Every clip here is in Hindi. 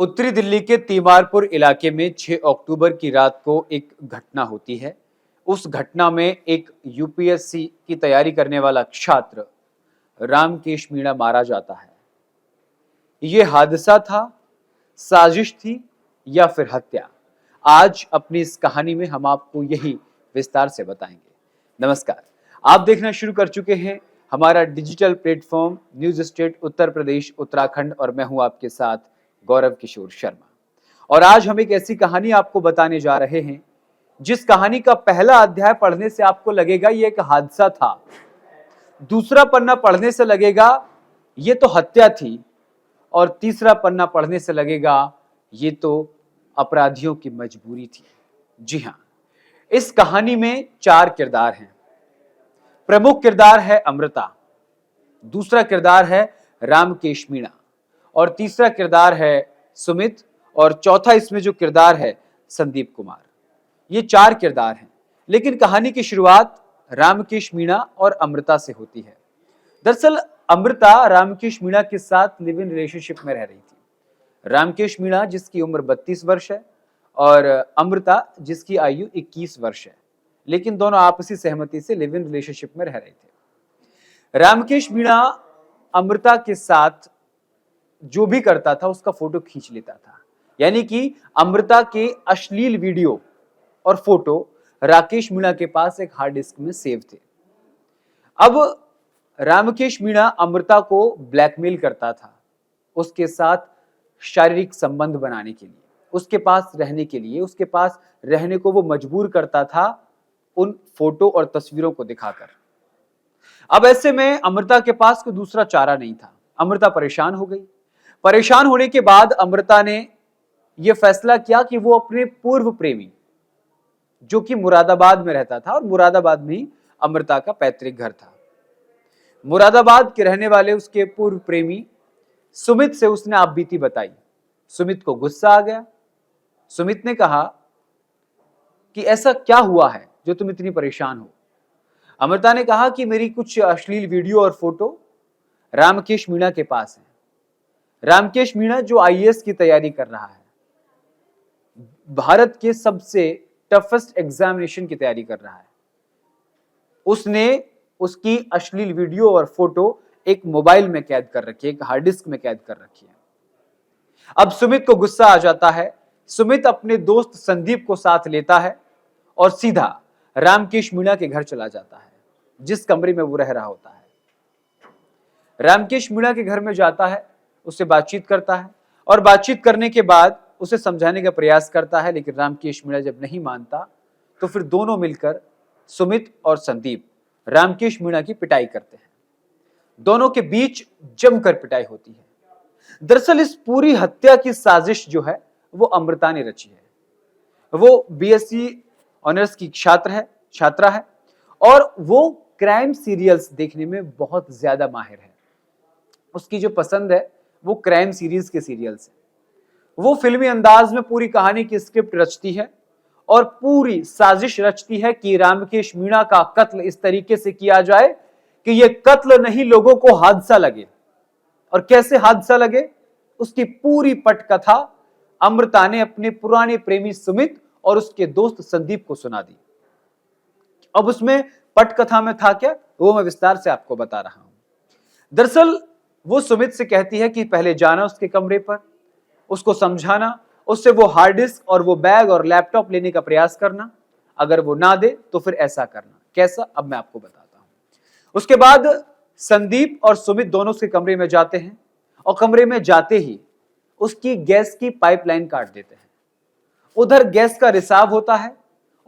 उत्तरी दिल्ली के तीमारपुर इलाके में 6 अक्टूबर की रात को एक घटना होती है। उस घटना में एक यूपीएससी की तैयारी करने वाला छात्र रामकेश मीणा मारा जाता है। ये हादसा था, साजिश थी या फिर हत्या? आज अपनी इस कहानी में हम आपको यही विस्तार से बताएंगे। नमस्कार, आप देखना शुरू कर चुके हैं हमारा digital platform news state Uttar Pradesh Uttarakhand और मैं हूं आपके साथ गौरव किशोर शर्मा। और आज हम एक ऐसी कहानी आपको बताने जा रहे हैं जिस कहानी का पहला अध्याय पढ़ने से आपको लगेगा ये एक हादसा था, दूसरा पन्ना पढ़ने से लगेगा ये तो हत्या थी और तीसरा पन्ना पढ़ने से लगेगा ये तो अपराधियों की मजबूरी थी। जी हां, इस कहानी में 4 किरदार हैं। प्रमुख किरदार है अमृता, दूसरा किरदार है रामकेश मीणा और तीसरा किरदार है सुमित और चौथा इसमें जो किरदार है संदीप कुमार। ये 4 किरदार हैं, लेकिन कहानी की शुरुआत रामकेश मीणा और अमृता से होती है। दरअसल अमृता रामकेश मीणा के साथ लिव इन रिलेशनशिप में रह रही थी। रामकेश मीणा जिसकी उम्र 32 वर्ष है और अमृता जिसकी आयु 21 वर्ष है, लेकिन दोनों आपसी सहमति से लिव इन रिलेशनशिप में रह रहे थे। रामकेश मीणा अमृता के साथ जो भी करता था उसका फोटो खींच लेता था, यानी कि अमृता के अश्लील वीडियो और फोटो राकेश मीणा के पास एक हार्ड डिस्क में सेव थे। अब रामकेश मीणा अमृता को ब्लैकमेल करता था, उसके साथ शारीरिक संबंध बनाने के लिए, उसके पास रहने के लिए, उसके पास रहने को वो मजबूर करता था उन फोटो और तस्वीरों को दिखाकर। अब ऐसे में अमृता के पास कोई दूसरा चारा नहीं था। अमृता परेशान हो गई। परेशान होने के बाद अमृता ने यह फैसला किया कि वो अपने पूर्व प्रेमी, जो कि मुरादाबाद में रहता था और मुरादाबाद में ही अमृता का पैतृक घर था, मुरादाबाद के रहने वाले उसके पूर्व प्रेमी सुमित से उसने आपबीती बताई। सुमित को गुस्सा आ गया। सुमित ने कहा कि ऐसा क्या हुआ है जो तुम इतनी परेशान हो? अमृता ने कहा कि मेरी कुछ अश्लील वीडियो और फोटो रामकेश मीणा के पास है। रामकेश मीणा जो आईएएस की तैयारी कर रहा है, भारत के सबसे टफेस्ट एग्जामिनेशन की तैयारी कर रहा है, उसने उसकी अश्लील वीडियो और फोटो एक मोबाइल में कैद कर रखी है, एक हार्ड डिस्क में कैद कर रखी है। अब सुमित को गुस्सा आ जाता है। सुमित अपने दोस्त संदीप को साथ लेता है और सीधा रामकेश मीणा के घर चला जाता है, जिस कमरे में वो रह रहा होता है। रामकेश मीणा के घर में जाता है, उससे बातचीत करता है और बातचीत करने के बाद उसे समझाने का प्रयास करता है, लेकिन रामकेश मीणा जब नहीं मानता तो फिर दोनों मिलकर सुमित और संदीप रामकेश मीणा की पिटाई करते हैं। दोनों के बीच जमकर पिटाई होती है। दरअसल इस पूरी हत्या की साजिश जो है वो अमृता ने रची है। वो बीएससी ऑनर्स की छात्रा है और वो क्राइम सीरियल्स देखने में बहुत ज्यादा माहिर है। उसकी जो पसंद है वो क्राइम सीरीज के सीरियल्स है। वो फिल्मी अंदाज में पूरी कहानी की स्क्रिप्ट रचती है और पूरी साजिश रचती है कि रामकेश मीणा का कत्ल इस तरीके से किया जाए कि ये कत्ल नहीं, लोगों को हादसा लगे। और कैसे हादसा लगे, उसकी पूरी पटकथा अमृता ने अपने पुराने प्रेमी सुमित और उसके दोस्त संदीप को सुना दी। अब उसमें पटकथा में था क्या, वो मैं विस्तार से आपको बता रहा हूं। दरअसल वो सुमित से कहती है कि पहले जाना उसके कमरे पर, उसको समझाना, उससे वो हार्ड डिस्क और वो बैग और लैपटॉप लेने का प्रयास करना, अगर वो ना दे तो फिर ऐसा करना। कैसा, अब मैं आपको बताता हूं। उसके बाद संदीप और सुमित दोनों उसके कमरे में जाते हैं और कमरे में जाते ही उसकी गैस की पाइपलाइन काट देते हैं। उधर गैस का रिसाव होता है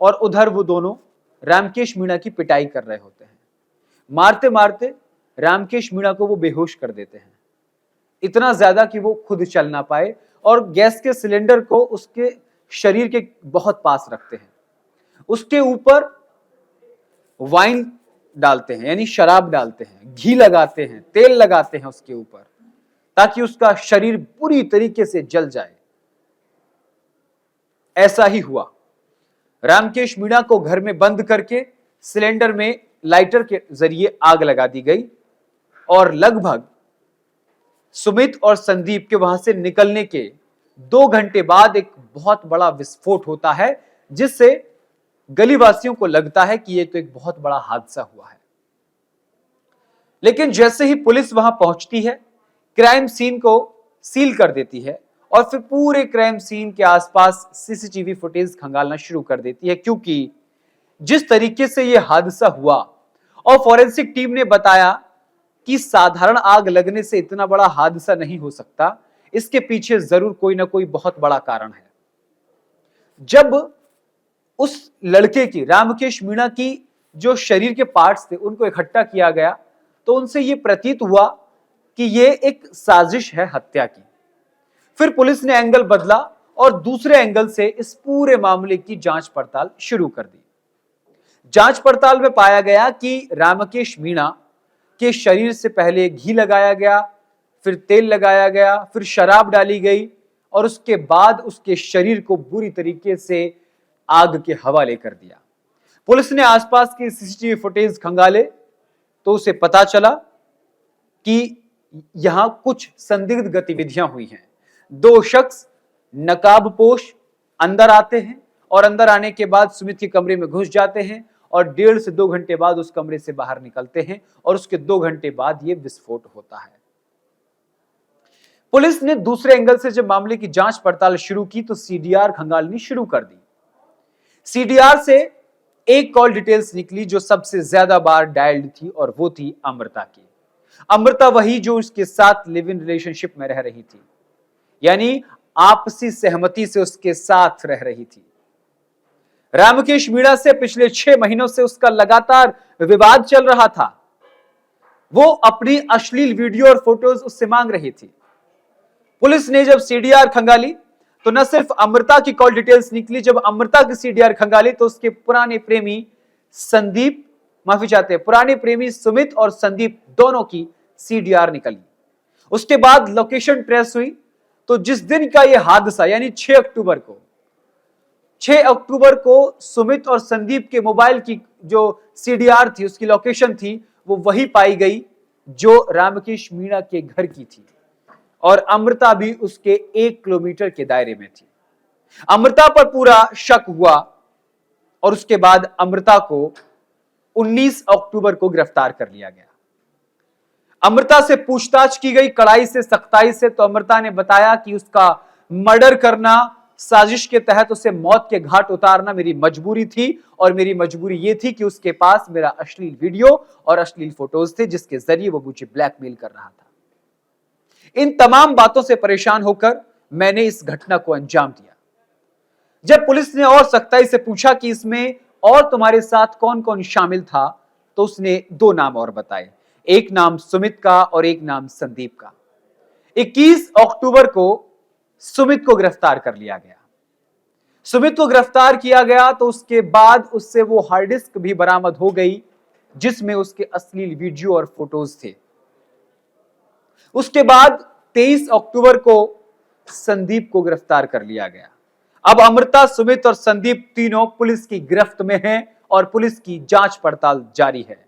और उधर वो दोनों रामकेश मीणा की पिटाई कर रहे होते हैं। मारते मारते रामकेश मीणा को वो बेहोश कर देते हैं, इतना ज्यादा कि वो खुद चल ना पाए, और गैस के सिलेंडर को उसके शरीर के बहुत पास रखते हैं। उसके ऊपर वाइन डालते हैं, यानी शराब डालते हैं, घी लगाते हैं, तेल लगाते हैं उसके ऊपर, ताकि उसका शरीर पूरी तरीके से जल जाए। ऐसा ही हुआ। रामकेश मीणा को घर में बंद करके सिलेंडर में लाइटर के जरिए आग लगा दी गई और लगभग सुमित और संदीप के वहां से निकलने के 2 घंटे बाद एक बहुत बड़ा विस्फोट होता है, जिससे गलीवासियों को लगता है कि यह तो एक बहुत बड़ा हादसा हुआ है। लेकिन जैसे ही पुलिस वहां पहुंचती है, क्राइम सीन को सील कर देती है और फिर पूरे क्राइम सीन के आसपास सीसीटीवी फुटेज खंगालना शुरू कर देती है, क्योंकि जिस तरीके से यह हादसा हुआ और फॉरेंसिक टीम ने बताया कि साधारण आग लगने से इतना बड़ा हादसा नहीं हो सकता, इसके पीछे जरूर कोई ना कोई बहुत बड़ा कारण है। जब उस लड़के की, रामकेश मीणा की जो शरीर के पार्ट्स थे उनको इकट्ठा किया गया, तो उनसे यह प्रतीत हुआ कि यह एक साजिश है हत्या की। फिर पुलिस ने एंगल बदला और दूसरे एंगल से इस पूरे मामले की जांच पड़ताल शुरू कर दी। जांच पड़ताल में पाया गया कि रामकेश मीणा के शरीर से पहले घी लगाया गया, फिर तेल लगाया गया, फिर शराब डाली गई और उसके बाद उसके शरीर को बुरी तरीके से आग के हवाले कर दिया। पुलिस ने आसपास के सीसीटीवी फुटेज खंगाले तो उसे पता चला कि यहां कुछ संदिग्ध गतिविधियां हुई हैं। 2 शख्स नकाबपोश अंदर आते हैं और अंदर आने के बाद सुमित के कमरे में घुस जाते हैं और 1.5 से 2 घंटे बाद उस कमरे से बाहर निकलते हैं और उसके 2 घंटे बाद यह विस्फोट होता है। पुलिस ने दूसरे एंगल से जब मामले की जांच पड़ताल शुरू की तो सीडीआर खंगालनी शुरू कर दी। सीडीआर से एक कॉल डिटेल्स निकली जो सबसे ज्यादा बार डायल्ड थी और वो थी अमृता की। अमृता वही जो उसके साथ लिव इन रिलेशनशिप में रह रही थी, यानी आपसी सहमति से उसके साथ रह रही थी। रामकेश मीणा से पिछले 6 महीनों से उसका लगातार विवाद चल रहा था। वो अपनी अश्लील वीडियो और फोटोज उससे मांग रही थी। पुलिस ने जब सीडीआर खंगाली तो न सिर्फ अमृता की कॉल डिटेल्स निकली, जब अमृता की सीडीआर खंगाली तो उसके पुराने प्रेमी पुराने प्रेमी सुमित और संदीप दोनों की सीडीआर निकली। उसके बाद लोकेशन ट्रेस हुई तो जिस दिन का यह हादसा यानी 6 अक्टूबर को सुमित और संदीप के मोबाइल की जो सीडीआर थी, उसकी लोकेशन थी, वो वही पाई गई जो रामकेश मीणा के घर की थी और अमृता भी उसके 1 किलोमीटर के दायरे में थी। अमृता पर पूरा शक हुआ और उसके बाद अमृता को 19 अक्टूबर को गिरफ्तार कर लिया गया। अमृता से पूछताछ की गई कड़ाई से, सख्ताई से, तो अमृता ने बताया कि उसका मर्डर करना, साजिश के तहत उसे मौत के घाट उतारना मेरी मजबूरी थी और मेरी मजबूरी यह थी कि उसके पास मेरा अश्लील वीडियो और अश्लील फोटोज थे जिसके जरिए वो मुझे ब्लैकमेल कर रहा था। इन तमाम बातों से परेशान होकर मैंने इस घटना को अंजाम दिया। जब पुलिस ने और सख्ताई से पूछा कि इसमें और तुम्हारे साथ कौन कौन शामिल था, तो उसने 2 नाम और बताए, एक नाम सुमित का और एक नाम संदीप का। 21 अक्टूबर को सुमित को गिरफ्तार कर लिया गया। सुमित को गिरफ्तार किया गया तो उसके बाद उससे वो हार्ड डिस्क भी बरामद हो गई जिसमें उसके अश्लील वीडियो और फोटोज थे। उसके बाद 23 अक्टूबर को संदीप को गिरफ्तार कर लिया गया। अब अमृता, सुमित और संदीप तीनों पुलिस की गिरफ्त में हैं और पुलिस की जांच पड़ताल जारी है।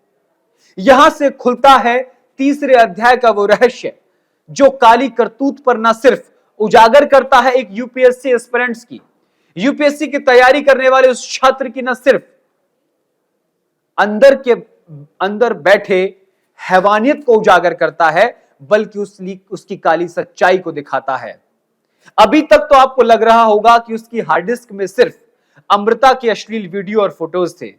यहां से खुलता है तीसरे अध्याय का वो रहस्य जो काली करतूत पर न सिर्फ उजागर करता है एक यूपीएससी एस्पिरेंट्स की, यूपीएससी की तैयारी करने वाले उस छात्र की न सिर्फ अंदर बैठे हैवानियत को उजागर करता है, बल्कि उसकी काली सच्चाई को दिखाता है। अभी तक तो आपको लग रहा होगा कि उसकी हार्ड डिस्क में सिर्फ अमृता के अश्लील वीडियो और फोटोज थे,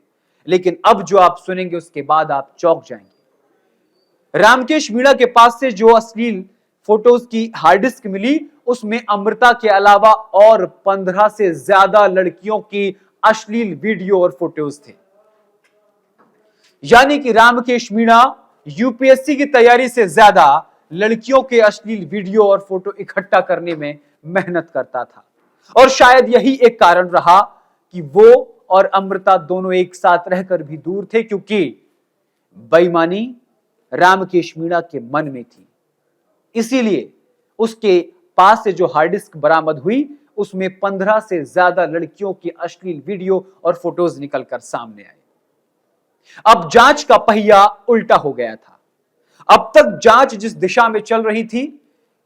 लेकिन अब जो आप सुनेंगे उसके बाद आप चौंक जाएंगे। रामकेश मीणा के पास से जो अश्लील फोटोज की हार्ड डिस्क मिली, उसमें अमृता के अलावा और 15 से ज्यादा लड़कियों की अश्लील वीडियो और फोटोज थे। यानी कि रामकेश मीणा यूपीएससी की तैयारी से ज्यादा लड़कियों के अश्लील वीडियो और फोटो इकट्ठा करने में मेहनत करता था और शायद यही एक कारण रहा कि वो और अमृता दोनों एक साथ रहकर भी दूर थे, क्योंकि बेईमानी रामकेश मीणा के मन में थी। इसीलिए उसके पास से जो हार्ड डिस्क बरामद हुई उसमें 15 से ज्यादा लड़कियों की अश्लील वीडियो और फोटोज निकलकर सामने आए। अब जांच का पहिया उल्टा हो गया था। अब तक जांच जिस दिशा में चल रही थी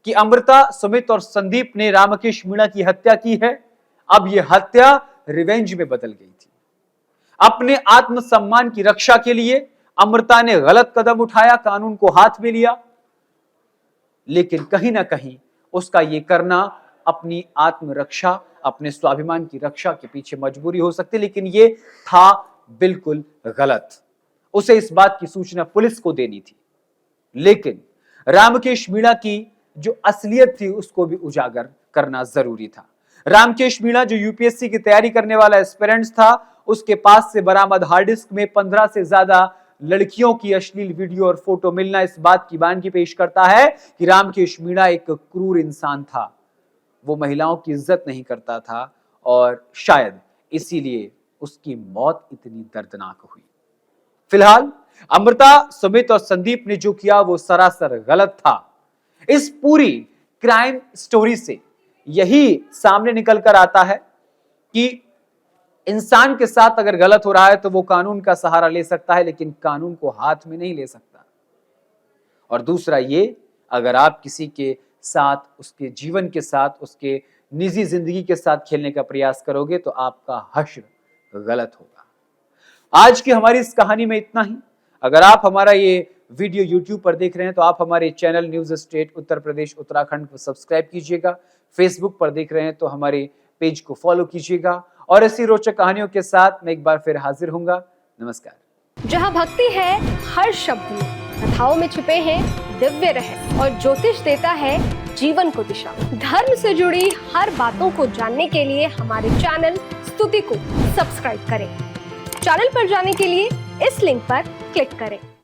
कि अमृता, सुमित और संदीप ने रामकेश मीणा की हत्या की है। अब यह हत्या रिवेंज में बदल गई थी। अपने आत्मसम्मान की रक्षा के लिए अमृता ने गलत कदम उठाया, कानून को हाथ में लिया, लेकिन कहीं ना कहीं उसका यह करना अपनी आत्मरक्षा, अपने स्वाभिमान की रक्षा के पीछे मजबूरी हो सकती, लेकिन यह था बिल्कुल गलत। उसे इस बात की सूचना पुलिस को देनी थी, लेकिन रामकेश मीणा की जो असलियत थी उसको भी उजागर करना जरूरी था। रामकेश मीणा जो यूपीएससी की तैयारी करने वाला एस्पिरेंट था, उसके पास से बरामद हार्ड डिस्क में 15 से ज्यादा लड़कियों की अश्लील वीडियो और फोटो मिलना इस बात की बानगी पेश करता है कि रामकेश मीणा एक क्रूर इंसान था। वो महिलाओं की इज्जत नहीं करता था और शायद इसीलिए उसकी मौत इतनी दर्दनाक हुई। फिलहाल अमृता, सुमित और संदीप ने जो किया वो सरासर गलत था। इस पूरी क्राइम स्टोरी से यही सामने निकल कर आता है कि इंसान के साथ अगर गलत हो रहा है तो वो कानून का सहारा ले सकता है, लेकिन कानून को हाथ में नहीं ले सकता। और दूसरा ये, अगर आप किसी के साथ, उसके जीवन के साथ, उसके निजी जिंदगी के साथ खेलने का प्रयास करोगे तो आपका हश्र गलत होगा। आज की हमारी इस कहानी में इतना ही। अगर आप हमारा ये वीडियो YouTube पर देख रहे हैं तो आप हमारे channel news state Uttar Pradesh Uttarakhand को सब्सक्राइब कीजिएगा। फेसबुक पर देख रहे हैं तो हमारे पेज को फॉलो कीजिएगा। और ऐसी रोचक कहानियों के साथ मैं एक बार फिर हाजिर होऊंगा। नमस्कार। जहां भक्ति है हर शब्द में, कथाओं में छुपे हैं दिव्य रहस्य और ज्योतिष देता है जीवन को दिशा। धर्म से जुड़ी हर बातों को जानने के लिए हमारे चैनल स्तुति को सब्सक्राइब करें। चैनल पर जाने के लिए इस लिंक पर क्लिक करें।